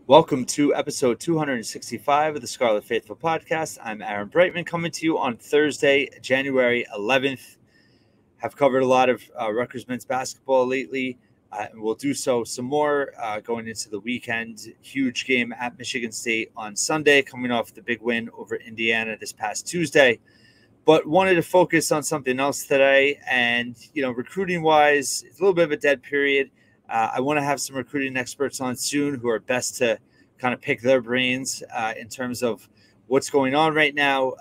Welcome to episode 265 of the Scarlet Faithful podcast. I'm Aaron Brightman, coming to you on Thursday, January 11th. Have covered a lot of Rutgers men's basketball lately, and we'll do so some more going into the weekend. Huge game at Michigan State on Sunday, coming off the big win over Indiana this past Tuesday. But wanted to focus on something else today, and recruiting-wise, it's a little bit of a dead period. I want to have some recruiting experts on soon who are best to kind of pick their brains in terms of what's going on right now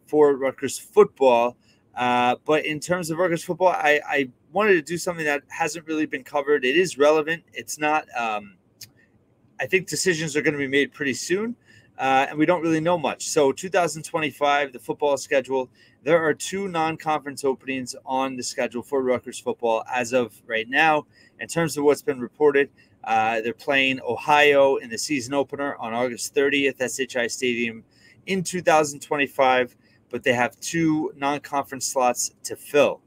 for Rutgers football. But in terms of Rutgers football, I wanted to do something that hasn't really been covered. It is relevant. It's not I think decisions are going to be made pretty soon, and we don't really know much. So 2025, the football schedule, there are two non-conference openings on the schedule for Rutgers football as of right now. In terms of what's been reported, they're playing Ohio in the season opener on August 30th at SHI Stadium in 2025, but they have two non-conference slots to fill.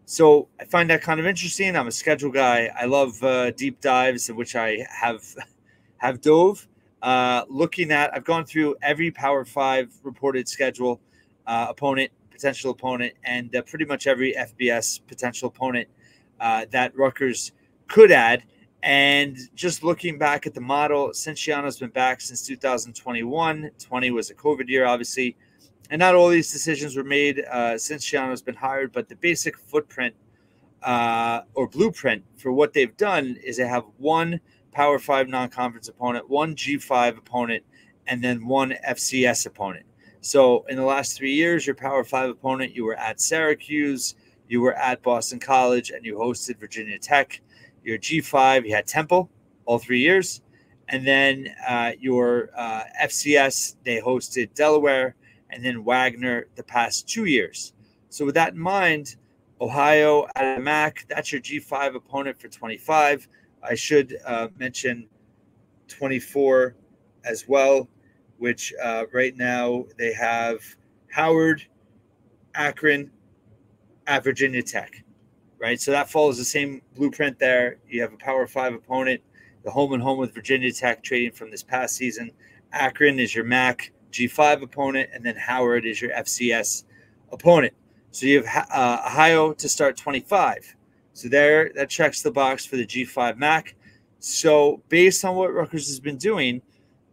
So I find that kind of interesting. I'm a schedule guy. I love deep dives, in which I have dove. I've gone through every Power 5 reported schedule, potential opponent, and pretty much every FBS potential opponent that Rutgers could add. And just looking back at the model, since Schiano's been back since 2021, 20 was a COVID year, obviously, and not all these decisions were made since Schiano's been hired, but the basic footprint or blueprint for what they've done is they have one Power 5 non-conference opponent, one G5 opponent, and then one FCS opponent. So in the last 3 years, your Power 5 opponent, you were at Syracuse, you were at Boston College, and you hosted Virginia Tech. Your G5, you had Temple all 3 years. And then your FCS, they hosted Delaware and then Wagner the past 2 years. So with that in mind, Ohio at MAC, that's your G5 opponent for 25. I should mention 24 as well, which right now they have Howard, Akron, at Virginia Tech, right? So that follows the same blueprint there. You have a Power 5 opponent, the home and home with Virginia Tech trading from this past season. Akron is your MAC G5 opponent, and then Howard is your FCS opponent. So you have Ohio to start 25. So there, that checks the box for the G5 MAC. So based on what Rutgers has been doing,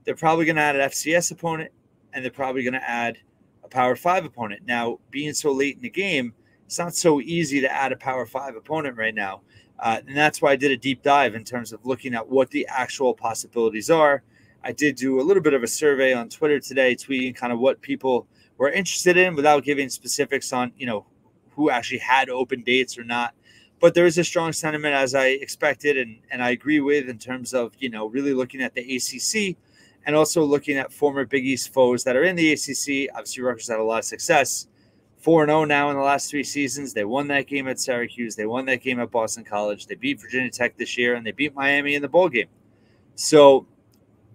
they're probably going to add an FCS opponent, and they're probably going to add a Power 5 opponent. Now, being so late in the game, it's not so easy to add a Power 5 opponent right now. And that's why I did a deep dive in terms of looking at what the actual possibilities are. I did do a little bit of a survey on Twitter today, tweeting kind of what people were interested in without giving specifics on, who actually had open dates or not. But there is a strong sentiment, as I expected, and I agree with, in terms of, really looking at the ACC and also looking at former Big East foes that are in the ACC. Obviously, Rutgers had a lot of success. 4-0 now in the last 3 seasons. They won that game at Syracuse. They won that game at Boston College. They beat Virginia Tech this year, and they beat Miami in the bowl game. So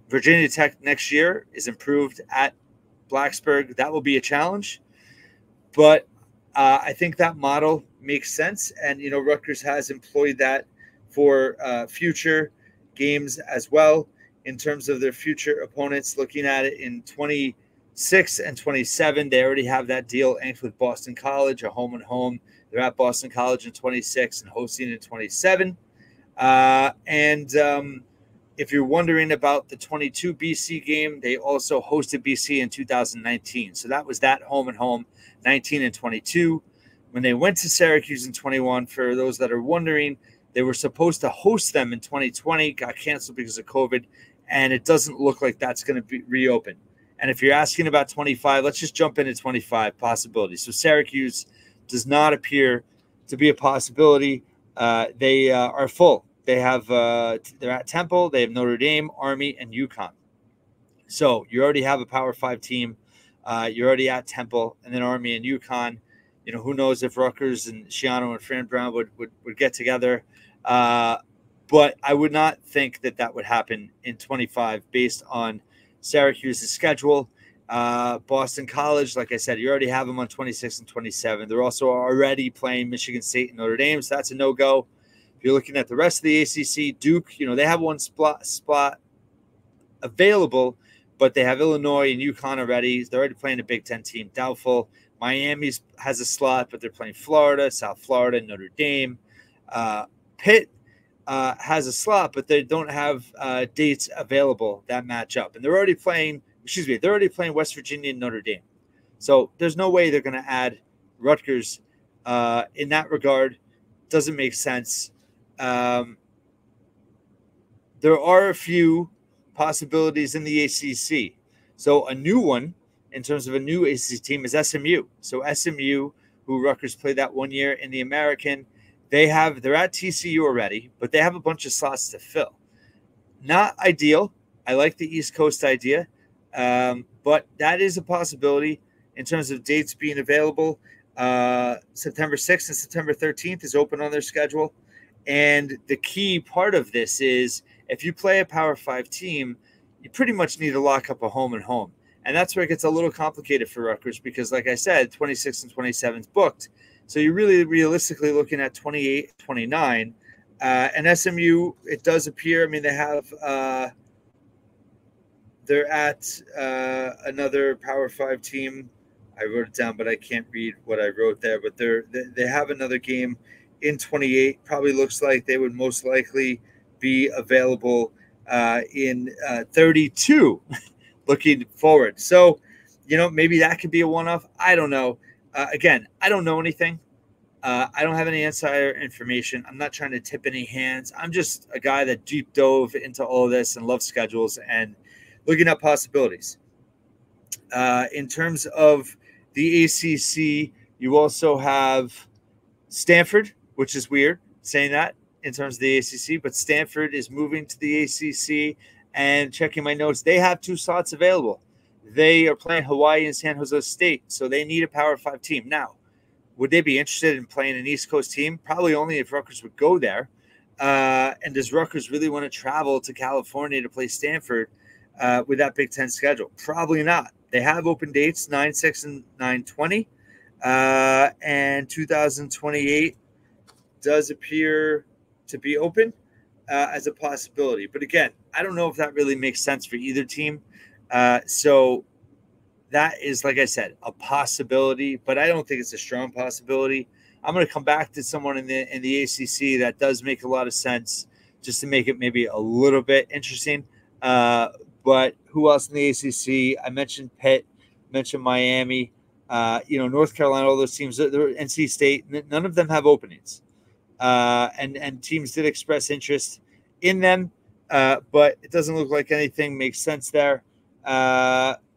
Virginia Tech next year is improved at Blacksburg. That will be a challenge. But I think that model makes sense. And, Rutgers has employed that for future games as well in terms of their future opponents. Looking at it in 26 and 27, they already have that deal inked with Boston College, a home and home. They're at Boston College in 26 and hosting in 27. If you're wondering about the 22 BC game, they also hosted BC in 2019. So that was that home and home, 19 and 22. When they went to Syracuse in 21, for those that are wondering, they were supposed to host them in 2020, got canceled because of COVID, and it doesn't look like that's going to be reopened. And if you're asking about 25, let's just jump into 25 possibilities. So Syracuse does not appear to be a possibility. They are full. They have they're at Temple. They have Notre Dame, Army, and UConn. So you already have a Power 5 team. You're already at Temple, and then Army and UConn. Who knows if Rutgers and Schiano and Fran Brown would get together. But I would not think that would happen in 25 based on Syracuse's schedule. Boston College, like I said, you already have them on 26 and 27. They're also already playing Michigan State and Notre Dame, so that's a no-go. If you're looking at the rest of the ACC, Duke, they have one spot available, but they have Illinois and UConn already. They're already playing a Big Ten team. Doubtful. Miami has a slot, but they're playing Florida, South Florida, Notre Dame. Pitt has a slot, but they don't have dates available that match up. And they're already playing West Virginia and Notre Dame. So there's no way they're going to add Rutgers in that regard. Doesn't make sense. There are a few possibilities in the ACC. So a new one in terms of a new ACC team is SMU. So SMU, who Rutgers played that 1 year in the American, they're at TCU already, but they have a bunch of slots to fill. Not ideal. I like the East Coast idea, but that is a possibility in terms of dates being available. September 6th and September 13th is open on their schedule. And the key part of this is if you play a Power 5 team, you pretty much need to lock up a home and home. And that's where it gets a little complicated for Rutgers because, like I said, 26 and 27 is booked. So you're really realistically looking at 28, 29. And SMU, it does appear, I mean, they have they're at another Power 5 team. I wrote it down, but I can't read what I wrote there. But they have another game in 28. Probably looks like they would most likely be available in 32 looking forward. So, maybe that could be a one-off. I don't know. Again, I don't know anything. I don't have any insider information. I'm not trying to tip any hands. I'm just a guy that deep dove into all of this and loves schedules and looking at possibilities. In terms of the ACC, you also have Stanford, which is weird saying that in terms of the ACC, but Stanford is moving to the ACC. And checking my notes, they have 2 slots available. They are playing Hawaii and San Jose State, so they need a Power 5 team. Now, would they be interested in playing an East Coast team? Probably only if Rutgers would go there. And does Rutgers really want to travel to California to play Stanford with that Big Ten schedule? Probably not. They have open dates, 9/6 and 9/20. And 2028 does appear to be open as a possibility. But again, I don't know if that really makes sense for either team. So that is, like I said, a possibility, but I don't think it's a strong possibility. I'm going to come back to someone in the ACC that does make a lot of sense just to make it maybe a little bit interesting. But who else in the ACC? I mentioned Pitt, mentioned Miami, North Carolina, all those teams, NC State, none of them have openings. And teams did express interest in them, but it doesn't look like anything makes sense there.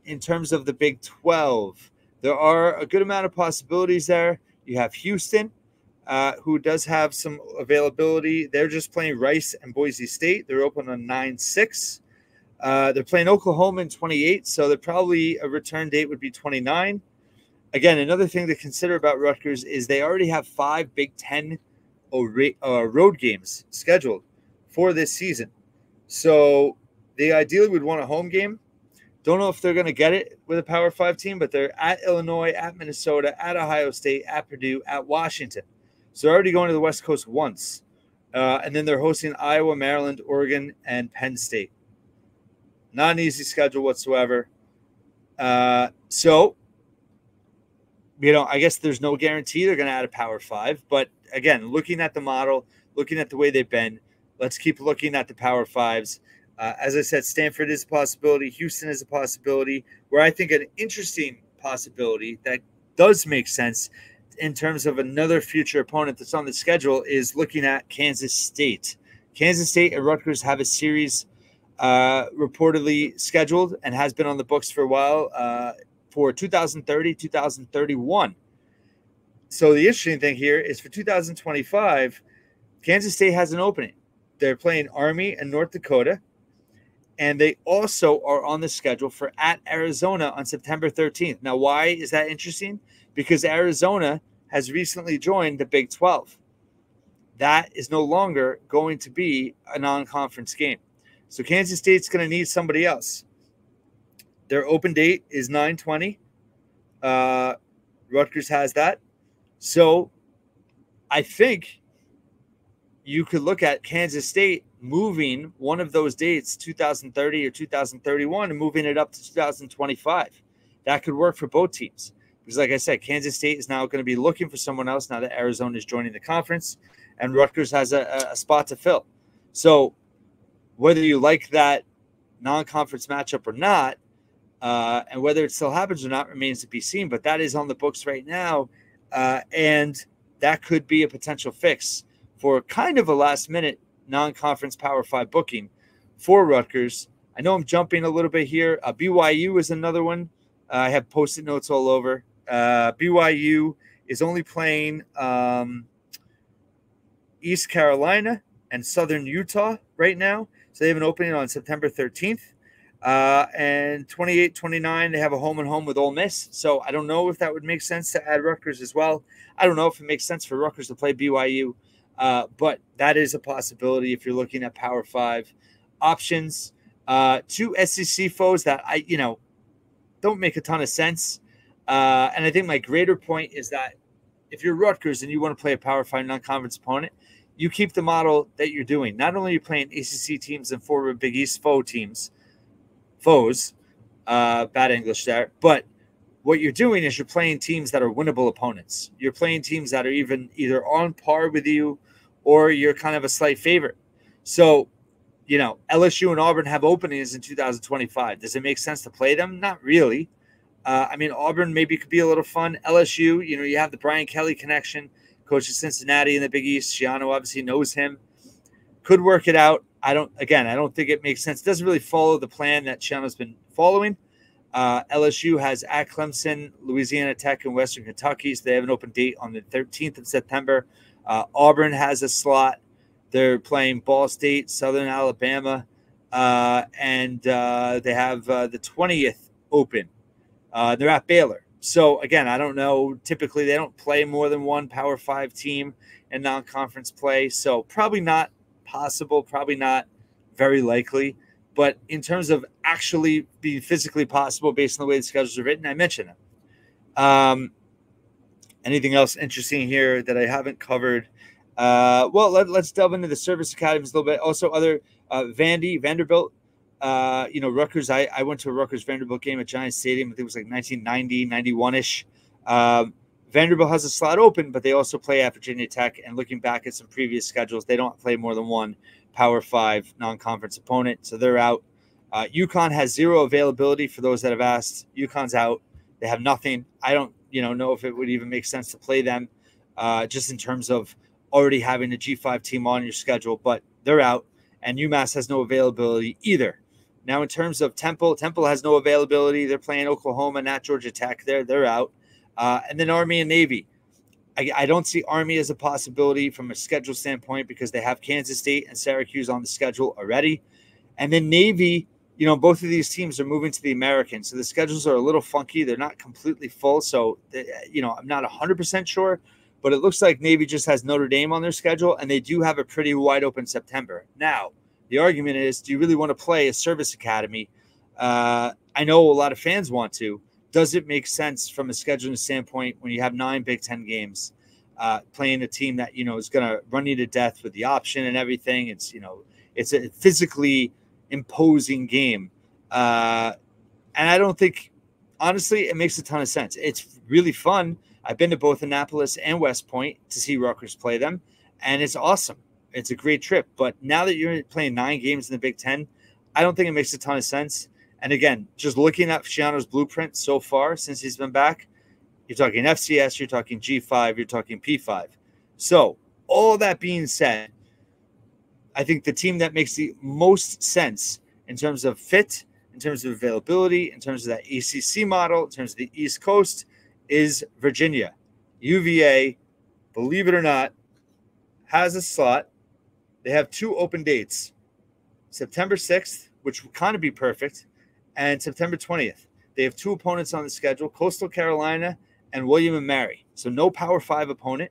In terms of the Big 12, there are a good amount of possibilities there. You have Houston, who does have some availability. They're just playing Rice and Boise State. They're open on 9/6. They're playing Oklahoma in 28, so they're probably a return date would be 29. Again, another thing to consider about Rutgers is they already have 5 Big Ten road games scheduled for this season. So they ideally would want a home game. Don't know if they're going to get it with a Power 5 team, but they're at Illinois, at Minnesota, at Ohio State, at Purdue, at Washington. So they're already going to the West Coast once. And then they're hosting Iowa, Maryland, Oregon, and Penn State. Not an easy schedule whatsoever. So, I guess there's no guarantee they're going to add a Power 5. But again, looking at the model, looking at the way they've been, let's keep looking at the Power 5s. As I said, Stanford is a possibility. Houston is a possibility. Where I think an interesting possibility that does make sense in terms of another future opponent that's on the schedule is looking at Kansas State. Kansas State and Rutgers have a series reportedly scheduled and has been on the books for a while for 2030, 2031. So the interesting thing here is for 2025, Kansas State has an opening. They're playing Army and North Dakota. And they also are on the schedule for at Arizona on September 13th. Now, why is that interesting? Because Arizona has recently joined the Big 12. That is no longer going to be a non-conference game. So Kansas State's going to need somebody else. Their open date is 9/20. Rutgers has that. So I think you could look at Kansas State moving one of those dates, 2030 or 2031, and moving it up to 2025. That could work for both teams. Because like I said, Kansas State is now going to be looking for someone else now that Arizona is joining the conference, and Rutgers has a spot to fill. So whether you like that non-conference matchup or not, and whether it still happens or not remains to be seen, but that is on the books right now, and that could be a potential fix for kind of a last-minute non-conference Power 5 booking for Rutgers. I know I'm jumping a little bit here. BYU is another one. I have Post-it notes all over. BYU is only playing East Carolina and Southern Utah right now. So they have an opening on September 13th. And 28, 29, they have a home and home with Ole Miss. So I don't know if that would make sense to add Rutgers as well. I don't know if it makes sense for Rutgers to play BYU. But that is a possibility if you're looking at Power 5 options. Two SEC foes that don't make a ton of sense. And I think my greater point is that if you're Rutgers and you want to play a Power 5 non-conference opponent, you keep the model that you're doing. Not only are you playing ACC teams and former Big East foes, bad English there, but what you're doing is you're playing teams that are winnable opponents. You're playing teams that are either on par with you or you're kind of a slight favorite. So, LSU and Auburn have openings in 2025. Does it make sense to play them? Not really. Auburn maybe could be a little fun. LSU, you have the Brian Kelly connection, coach of Cincinnati in the Big East. Schiano obviously knows him. Could work it out. I don't think it makes sense. It doesn't really follow the plan that Schiano's been following. LSU has at Clemson, Louisiana Tech, and Western Kentucky. So they have an open date on the 13th of September. Auburn has a slot. They're playing Ball State, Southern Alabama, and they have the 20th open. They're at Baylor. So, again, I don't know. Typically, they don't play more than one Power 5 team in non-conference play. So, probably not possible, probably not very likely. But in terms of actually being physically possible based on the way the schedules are written, I mentioned them. Anything else interesting here that I haven't covered? Let's delve into the service academies a little bit. Also, other Vanderbilt. Rutgers, I went to a Rutgers Vanderbilt game at Giants Stadium. I think it was like 1990, 91-ish. Vanderbilt has a slot open, but they also play at Virginia Tech. And looking back at some previous schedules, they don't play more than one Power 5 non-conference opponent, so they're out. UConn has zero availability for those that have asked. UConn's out. They have nothing. I don't know if it would even make sense to play them just in terms of already having a G5 team on your schedule, but they're out. And UMass has no availability either. Now, in terms of Temple has no availability. They're playing Oklahoma, not Georgia Tech. They're out. And then Army and Navy. I don't see Army as a possibility from a schedule standpoint because they have Kansas State and Syracuse on the schedule already. And then Navy, both of these teams are moving to the American. So the schedules are a little funky. They're not completely full. So, I'm not 100% sure. But it looks like Navy just has Notre Dame on their schedule, and they do have a pretty wide open September. Now, the argument is, do you really want to play a service academy? I know a lot of fans want to. Does it make sense from a scheduling standpoint when you have 9 Big Ten games, playing a team that, is going to run you to death with the option and everything? It's a physically imposing game. And I don't think, honestly, it makes a ton of sense. It's really fun. I've been to both Annapolis and West Point to see Rutgers play them, and it's awesome. It's a great trip. But now that you're playing 9 games in the Big Ten, I don't think it makes a ton of sense. And again, just looking at Schiano's blueprint so far since he's been back, you're talking FCS, you're talking G5, you're talking P5. So all that being said, I think the team that makes the most sense in terms of fit, in terms of availability, in terms of that ACC model, in terms of the East Coast, is Virginia. UVA, believe it or not, has a slot. They have 2 open dates, September 6th, which would kind of be perfect, and September 20th. They have 2 opponents on the schedule, Coastal Carolina and William & Mary. So no Power 5 opponent.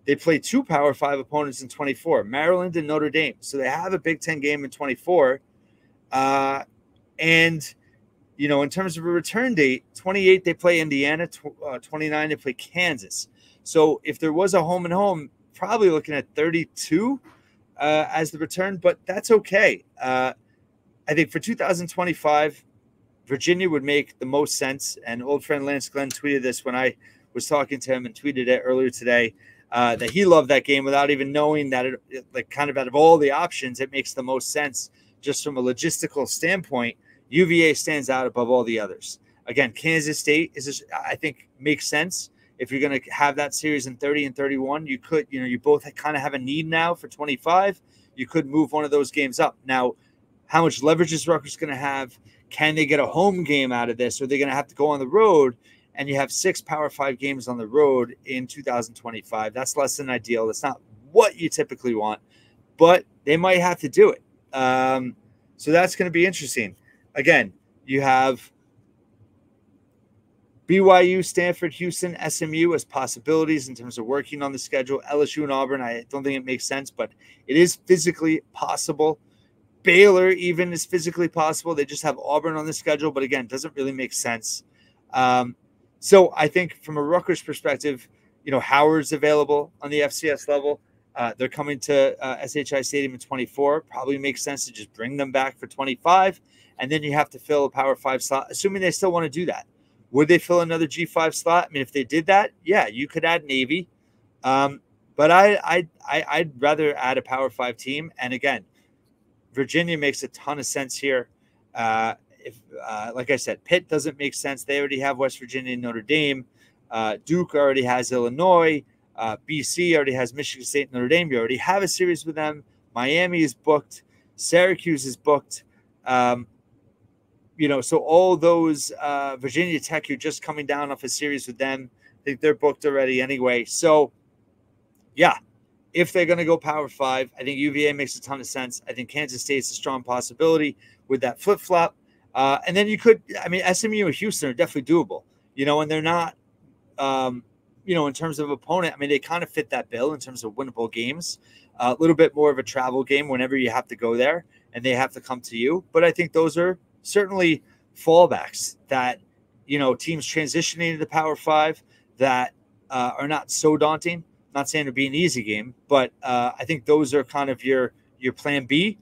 They play 2 Power 5 opponents in 24, Maryland and Notre Dame. So they have a Big Ten game in 24. In terms of a return date, 28, they play Indiana. 29, they play Kansas. So if there was a home and home, probably looking at 32 as the return, but that's okay. I think for 2025, Virginia would make the most sense. And old friend Lance Glenn tweeted this when I was talking to him and tweeted it earlier today, that he loved that game without even knowing that it like kind of out of all the options, it makes the most sense just from a logistical standpoint. UVA stands out above all the others. Again, Kansas State I think makes sense. If you're going to have that series in 30 and 31, you could, you both kind of have a need now for 25. You could move one of those games up. Now, how much leverage is Rutgers going to have? Can they get a home game out of this? Or are they going to have to go on the road? And you have 6 Power 5 games on the road in 2025. That's less than ideal. That's not what you typically want, but they might have to do it. So that's going to be interesting. Again, you have BYU, Stanford, Houston, SMU as possibilities in terms of working on the schedule. LSU and Auburn, I don't think it makes sense, but it is physically possible. Baylor even is physically possible. They just have Auburn on the schedule, but again, doesn't really make sense. So I think from a Rutgers perspective, Howard's available on the FCS level. They're coming to SHI Stadium in 24. Probably makes sense to just bring them back for 25. And then you have to fill a Power 5 slot, assuming they still want to do that. Would they fill another G5 slot? I mean, if they did that, yeah, you could add Navy. But I'd rather add a Power 5 team. And again, Virginia makes a ton of sense here. Like I said, Pitt doesn't make sense. They already have West Virginia and Notre Dame. Duke already has Illinois. BC already has Michigan State and Notre Dame. You already have a series with them. Miami is booked. Syracuse is booked. So all those Virginia Tech, you're just coming down off a series with them. I think they're booked already anyway. So, yeah, if they're going to go Power 5, I think UVA makes a ton of sense. I think Kansas State's a strong possibility with that flip-flop. And then you could, SMU and Houston are definitely doable, and they're not, in terms of opponent, they kind of fit that bill in terms of winnable games. A little bit more of a travel game whenever you have to go there and they have to come to you. But I think those are certainly fallbacks that, teams transitioning to the Power 5 that are not so daunting. Not saying it'd be an easy game, but I think those are kind of your plan B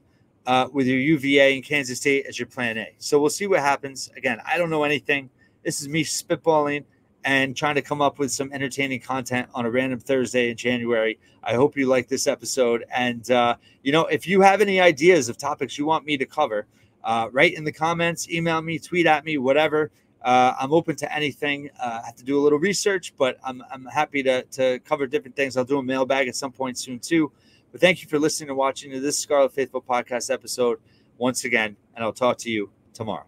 with your UVA and Kansas State as your plan A. So we'll see what happens. Again, I don't know anything. This is me spitballing and trying to come up with some entertaining content on a random Thursday in January. I hope you like this episode. And, if you have any ideas of topics you want me to cover, write in the comments, email me, tweet at me, whatever. I'm open to anything. I have to do a little research, but I'm happy to cover different things. I'll do a mailbag at some point soon too. But thank you for listening and watching to this Scarlet Faithful podcast episode once again, and I'll talk to you tomorrow.